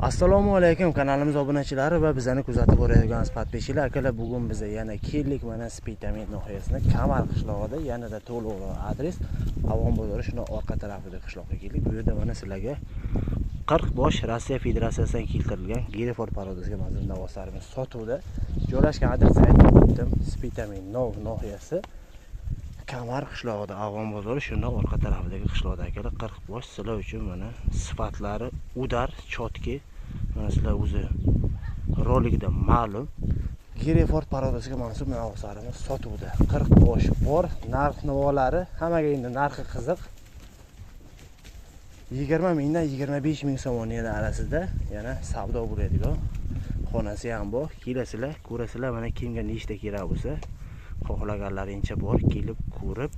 Assalomu alaykum kanalimiz obunachilari va bizani kuzatib borayotgan podpishchilar akalar, bugun biz yana keldik mana Spitamin nohiyasida Kamar qishlog'ida, yanada to'liq adres Avon bozori shuni orqa tarafida qishloqqa keldik. Bu yerda mana sizlarga 40 bosh Rossiya Federatsiyasidan keltirilgan Giriford parodasiga manzur navoslarimiz sotuvda. Joylashgan adresni aytib o'tdim. Spitamin nohiyasi Kamar qishlog'ida, Avon bozori shuni orqa tarafidagi qishloqda akalar. 40 bosh sizlar uchun mana sifatlari udar, chotki. Mana sizlar o'zi rolikda ma'lum Giriford parodasiga mansub navoslarimiz sotuvda. 40 bosh bor. Narx-navolari hammaga endi narxi qiziq. 20 mingdan 25 ming so'mning orasida yana savdo bo'ladigan xonasi ham bor. Kelasizlar, ko'rasizlar, mana kimga nechta kerak bo'lsa, xohlaganlarincha bor, kelib ko'rib,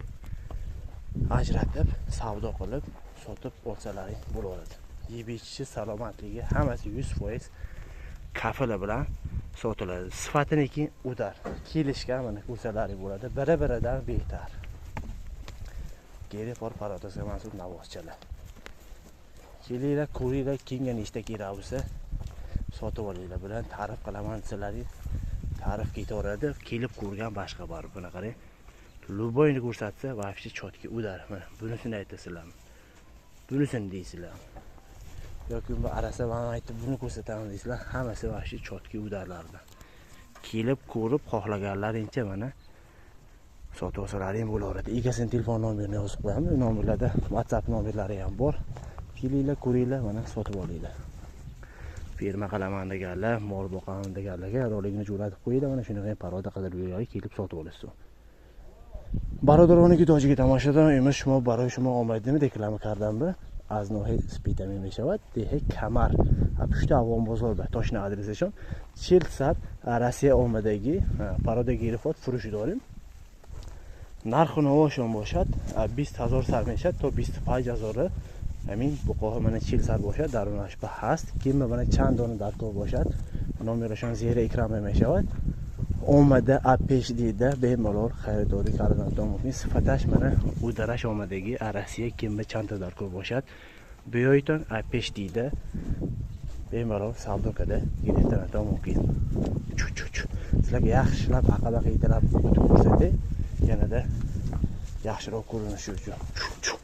ajratib, savdo qilib, sotib olsalaring bo'laveradi. Yeb-ichishi, salomatligi hammasi 100% kafila bilan sotiladi. Sifatiniki udar. Kelishgan mana ko'rsalaring bo'ladi. Biri-biridan betar. Giriford parodasiga mansub navoschalar. Kelinglar, ko'ringlar, kimga nechta kerak bo'lsa, sotib olinglar. Bilan ta'rif qilaman sizlarga. Ta'rif ketaveradi. Kelib ko'rgan boshqa bor. Buni qarang. Luboyni ko'rsatsa, vaqti chotki udar. Mana bunisini aytasizlarmi? Bunisini deysizlar. Yoki bu arasa men aytib buni ko'rsataman deysizlar, hammasi vaqti chotki udarlardan. Kelib ko'rib xohlaganlarincha mana sotib olsalaring bo'laveradi. Egasining telefon nomerini yozib qo'yamiz. Nomerlarda WhatsApp nomerlari ham bor. Kelinglar, ko'ringlar, mana sotib olinglar. Firma qilaman deganlar, mol boqaman deganlarga rolikni jo'natib qo'yinglar. Mana shunaqa paroda qilib yurganlar kelib sotib olasiz. Barodaroniki tojiki tomoshadan emas, shuma baroy shuma omadimi reklama kardambi. از نوع سپیتامین می شود ده کمر پشت عوام بازار تاشن آدرسشون 40 روسیه آمدگی پراده گیرفت فروش داریم. نرخ نوشون باشد 20,000 سر میشد تا 25,000. همین بقاه من 40 باشد درونش به هست که من چند دانه در کار باشد نامرشان زیر اکرام می شود. اومده پیش دیده به ملال خریداری کردن دامونی صفتش منه او درش آمدگی عرصیه کم به چند تا در کار باشد بیایتون پیش دیده به ملال سودا کده گرفتن دامونی چو سلگ یخشلاب عقب قیدلاب تو برسده یعنی ده یخش را کورنشو چو